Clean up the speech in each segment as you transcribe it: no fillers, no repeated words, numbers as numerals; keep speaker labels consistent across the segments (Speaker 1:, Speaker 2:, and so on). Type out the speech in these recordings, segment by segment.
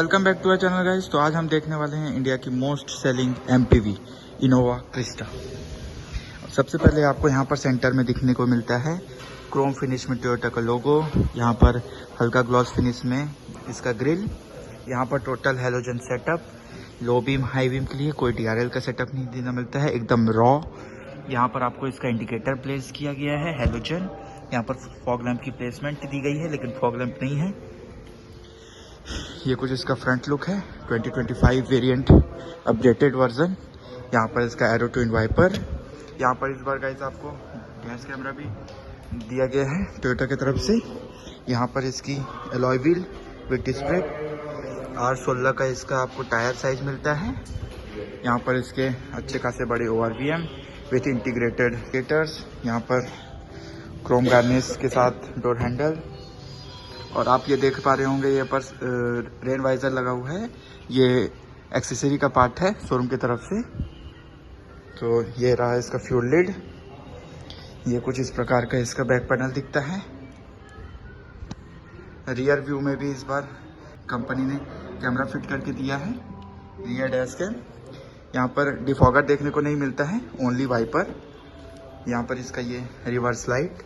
Speaker 1: Welcome back to our channel guys. तो आज हम देखने वाले हैं इंडिया की most selling MPV Innova Crysta. सबसे पहले आपको यहाँ पर सेंटर में दिखने को मिलता है क्रोम फिनिश में टोयोटा का लोगो। यहाँ पर हल्का ग्लॉस फिनिश में इसका ग्रिल। यहाँ पर total halogen setup, low beam high beam के लिए कोई DRL का सेटअप नहीं देना मिलता है, एकदम रॉ। यहाँ पर आपको इसका इंडिकेटर प्लेस किया गया है हैलोजन। यहाँ पर फॉग लैंप की प्लेसमेंट दी गई है, लेकिन फॉग लैंप नहीं है। ये कुछ इसका फ्रंट लुक है 2025 वेरिएंट अपडेटेड वर्जन। यहाँ पर इसका एरो ट्विन वाइपर। यहाँ पर इस बार गाइस आपको गैस कैमरा भी दिया गया है टोयोटा की तरफ से। यहाँ पर इसकी alloy wheel with disc brake. R16 का इसका आपको टायर साइज मिलता है। यहाँ पर इसके अच्छे खासे बड़े ORVM विथ इंटीग्रेटेड गेटर्स। यहाँ पर क्रोम गार्निश के साथ डोर हैंडल। और आप ये देख पा रहे होंगे ये पर रेन वाइजर लगा हुआ है। ये एक्सेसरी का पार्ट है शोरूम की तरफ से। तो ये रहा इसका फ्यूल लिड। ये कुछ इस प्रकार का इसका बैक पैनल दिखता है। रियर व्यू में भी इस बार कंपनी ने कैमरा फिट करके दिया है, रियर डैश कैम। यहाँ पर डिफॉगर देखने को नहीं मिलता है, ओनली वाइपर। यहाँ पर इसका ये reverse light,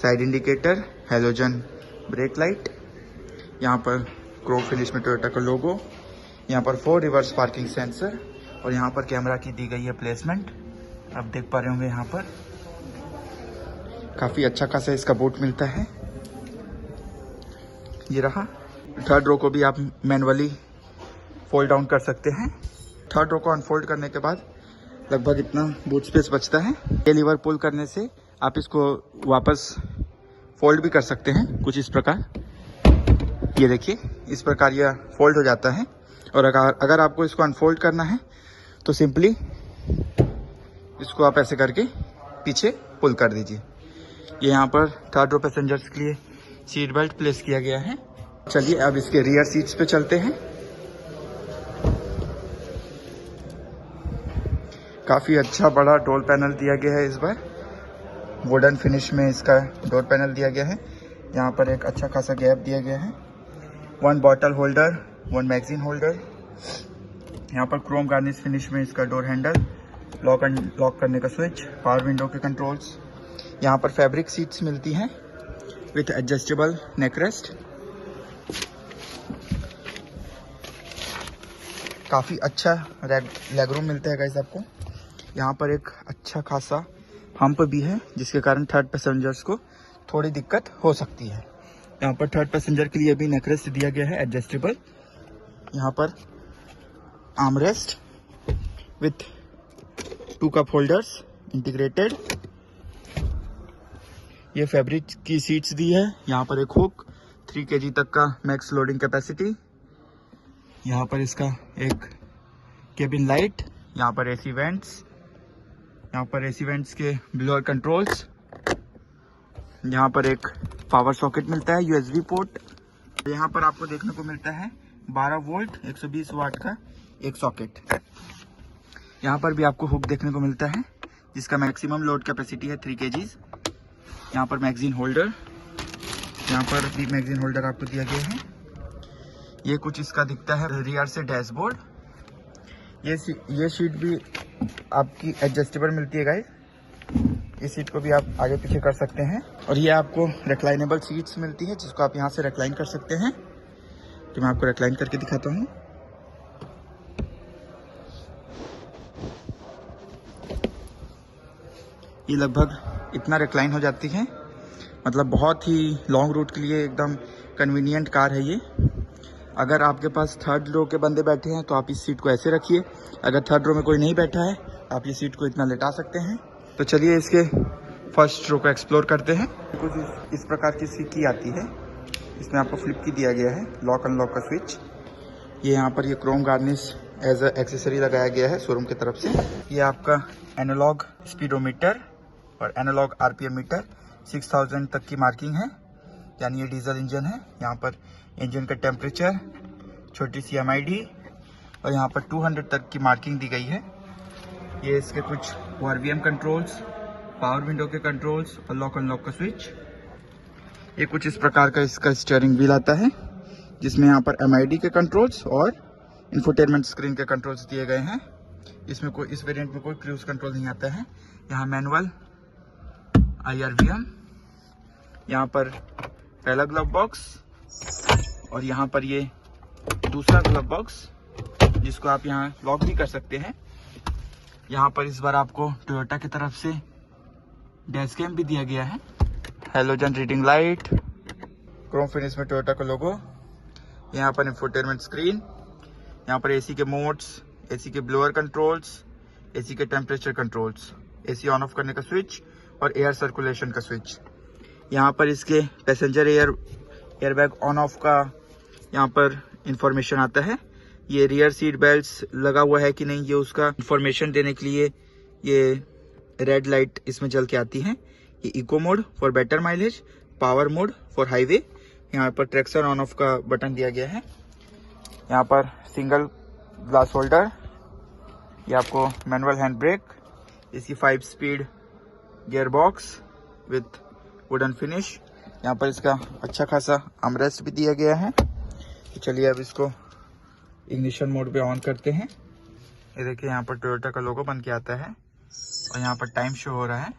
Speaker 1: side indicator, halogen brake light. यहाँ पर क्रोम फिनिश में टोयोटा का लोगो। यहाँ पर 4 रिवर्स पार्किंग सेंसर और यहाँ पर कैमरा की दी गई है प्लेसमेंट। आप देख पा रहे होंगे यहाँ पर काफ़ी अच्छा खासा इसका बोट मिलता है। ये रहा। थर्ड रो को भी आप मैनुअली फोल्ड डाउन कर सकते हैं। थर्ड रो को अनफोल्ड करने के बाद लगभग इतना बूट स्पेस बचता है। ये लीवर पुल करने से आप इसको वापस फोल्ड भी कर सकते हैं कुछ इस प्रकार। ये देखिए इस प्रकार यह फोल्ड हो जाता है। और अगर आपको इसको अनफोल्ड करना है तो सिंपली इसको आप ऐसे करके पीछे पुल कर दीजिए। ये यहाँ पर थर्ड रो पैसेंजर्स के लिए सीट बेल्ट प्लेस किया गया है। चलिए अब इसके रियर सीट्स पे चलते हैं। काफ़ी अच्छा बड़ा डोर पैनल दिया गया है इस बार। वुडन फिनिश में इसका डोर पैनल दिया गया है। यहाँ पर एक अच्छा खासा गैप दिया गया है। 1 बॉटल होल्डर, 1 मैगजीन होल्डर। यहाँ पर क्रोम गार्निश फिनिश में इसका डोर हैंडल, लॉक करने का स्विच, पावर विंडो के कंट्रोल्स। यहाँ पर फैब्रिक सीट्स मिलती हैं विथ एडजस्टेबल नेक रेस्ट। काफ़ी अच्छा लेग रूम मिलता है गाइस आपको। यहाँ पर एक अच्छा खासा हम्प भी है, जिसके कारण थर्ड पैसेंजर्स को थोड़ी दिक्कत हो सकती है। यहाँ पर थर्ड पैसेंजर के लिए भी नेकरेस्ट दिया गया है एडजस्टेबल। यहाँ पर armrest with 2 cup holders integrated. ये फैब्रिक की सीट्स दी है। यहाँ पर एक हुक, 3 kg तक का मैक्स लोडिंग कैपेसिटी। यहाँ पर इसका एक केबिन लाइट। यहाँ पर AC वेंट्स। यहाँ पर AC वेंट्स के ब्लोअर कंट्रोल्स। यहाँ पर एक पावर सॉकेट मिलता है, USB पोर्ट। यहाँ पर आपको देखने को मिलता है 12 वोल्ट 120 वाट का एक सॉकेट। यहाँ पर भी आपको हुक देखने को मिलता है, जिसका मैक्सिमम लोड कैपेसिटी है 3 kg। यहाँ पर मैगजीन होल्डर। यहाँ पर भी मैगजीन होल्डर आपको दिया गया है। ये कुछ इसका दिखता है रियर से डैशबोर्ड। ये सीट भी आपकी एडजस्टेबल मिलती है गाइस। इस सीट को भी आप आगे पीछे कर सकते हैं। और ये आपको रिक्लाइनेबल सीट्स मिलती है, जिसको आप यहाँ से रिक्लाइन कर सकते हैं। तो मैं आपको रिक्लाइन करके दिखाता हूँ। ये लगभग इतना रिक्लाइन हो जाती है, मतलब बहुत ही लॉन्ग रूट के लिए एकदम कन्वीनियंट कार है ये। अगर आपके पास थर्ड रो के बंदे बैठे हैं तो आप इस सीट को ऐसे रखिए। अगर थर्ड रो में कोई नहीं बैठा है आप ये सीट को इतना लेटा सकते हैं। तो चलिए इसके फर्स्ट रो को एक्सप्लोर करते हैं। कुछ इस प्रकार की इसकी की आती है। इसमें आपको फ्लिप की दिया गया है, लॉक अनलॉक का स्विच। ये यहाँ पर ये chrome garnish as a accessory लगाया गया है शोरूम की तरफ से। ये आपका एनालॉग स्पीडोमीटर और एनालॉग RPM मीटर 6000 तक की मार्किंग है, यानी ये डीजल इंजन है। यहाँ पर इंजन का टेम्परेचर, छोटी सी MID और यहाँ पर 200 तक की मार्किंग दी गई है। ये इसके कुछ ORVM कंट्रोल्स, पावर विंडो के कंट्रोल्स और लॉक अनलॉक का स्विच। ये कुछ इस प्रकार का इसका स्टीयरिंग व्हील आता है। जिसमें यहाँ पर MID के कंट्रोल्स और इंफोटेनमेंट स्क्रीन के कंट्रोल्स दिए गए हैं। इसमें कोई इस वेरिएंट में कोई क्रूज कंट्रोल नहीं आता है। यहाँ मैनुअल IRVM, यहाँ पर पहला ग्लव बॉक्स और यहाँ पर ये दूसरा ग्लव बॉक्स जिसको आप यहाँ लॉक भी कर सकते हैं। यहाँ पर इस बार आपको टोयोटा की तरफ से डैश कैम भी दिया गया है, halogen reading light, Chrome finish में टोयोटा का लोगो। यहाँ पर इंफोटेनमेंट स्क्रीन, यहाँ पर AC के मोड्स, AC के ब्लोअर कंट्रोल्स, AC के temperature controls, AC on off करने का स्विच और एयर सर्कुलेशन का स्विच। यहाँ पर इसके पैसेंजर एयरबैग ऑन ऑफ का यहाँ पर इंफॉर्मेशन आता है। ये रियर सीट बेल्ट्स लगा हुआ है कि नहीं, ये उसका इंफॉर्मेशन देने के लिए ये रेड लाइट इसमें जल के आती है। ये eco mode for better mileage, power mode for highway. यहाँ पर ट्रैक्शन ऑन ऑफ का बटन दिया गया है। यहाँ पर सिंगल ग्लास होल्डर, ये आपको मैनुअल हैंड ब्रेक, इसकी 5 speed gear box with wooden finish. यहाँ पर इसका अच्छा खासा आर्मरेस्ट भी दिया गया है। तो चलिए अब इसको इग्निशन मोड पे ऑन करते हैं। ये देखिए यहाँ पर टोयोटा का लोगो बन के आता है और यहाँ पर टाइम शो हो रहा है।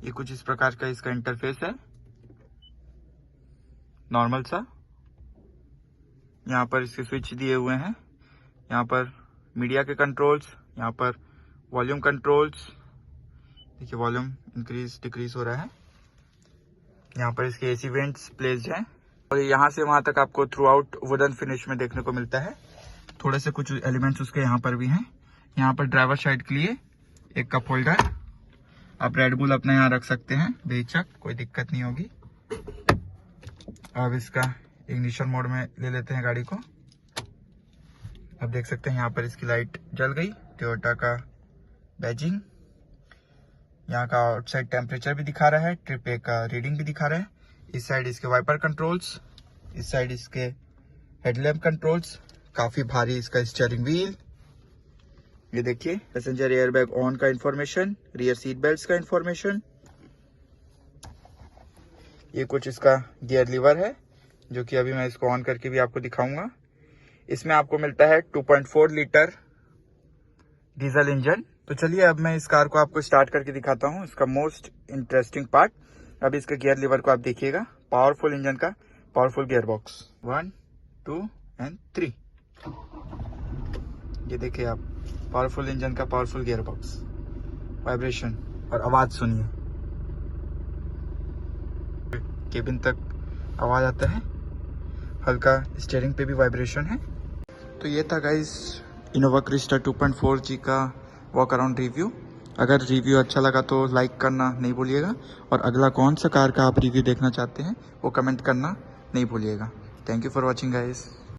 Speaker 1: ये कुछ इस प्रकार का इसका इंटरफेस है, नॉर्मल सा। यहाँ पर इसके स्विच दिए हुए हैं। यहाँ पर मीडिया के कंट्रोल्स, यहाँ पर वॉल्यूम कंट्रोल्स, देखिए वॉल्यूम इंक्रीज डिक्रीज हो रहा है। यहाँ पर इसके AC वेंट्स प्लेस्ड हैं और यहाँ से वहां तक आपको थ्रू आउट वुडन फिनिश में देखने को मिलता है। थोड़े से कुछ एलिमेंट्स उसके यहाँ पर भी हैं। यहाँ पर ड्राइवर साइड के लिए एक कप होल्डर, आप रेड बुल अपने यहाँ रख सकते हैं बेशक, कोई दिक्कत नहीं होगी। अब इसका इग्निशन मोड में ले लेते हैं गाड़ी को। अब देख सकते हैं यहाँ पर इसकी लाइट जल गई, टोयोटा का बैजिंग। यहाँ का आउटसाइड टेम्परेचर भी दिखा रहा है, ट्रिप ए का रीडिंग भी दिखा रहा है। इस साइड इसके वाइपर कंट्रोल्स, इस साइड इसके हेडलैम्प कंट्रोल्स, काफी भारी इसका स्टीयरिंग व्हील। ये देखिए पैसेंजर एयरबैग ऑन का इंफॉर्मेशन, रियर सीट बेल्ट्स का इंफॉर्मेशन। ये कुछ इसका गियर लीवर है जो कि अभी मैं इसको ऑन करके भी आपको दिखाऊंगा। इसमें आपको मिलता है 2.4 लीटर डीजल इंजन। तो चलिए अब मैं इस कार को आपको स्टार्ट करके दिखाता हूँ, इसका मोस्ट इंटरेस्टिंग पार्ट। अब इसके गियर लीवर को आप देखिएगा, पावरफुल इंजन का पावरफुल गियर बॉक्स। 1 2 एंड 3। ये देखिए आप, पावरफुल इंजन का पावरफुल गियर बॉक्स, वाइब्रेशन और आवाज सुनिए, केबिन तक आवाज आता है, हल्का स्टीयरिंग पे भी वाइब्रेशन है। तो ये था गाइस इनोवा क्रिस्टा 2.4G का वॉक अराउंड रिव्यू। अगर रिव्यू अच्छा लगा तो लाइक करना नहीं भूलिएगा और अगला कौन सा कार का आप रिव्यू देखना चाहते हैं वो कमेंट करना नहीं भूलिएगा। Thank you for watching guys.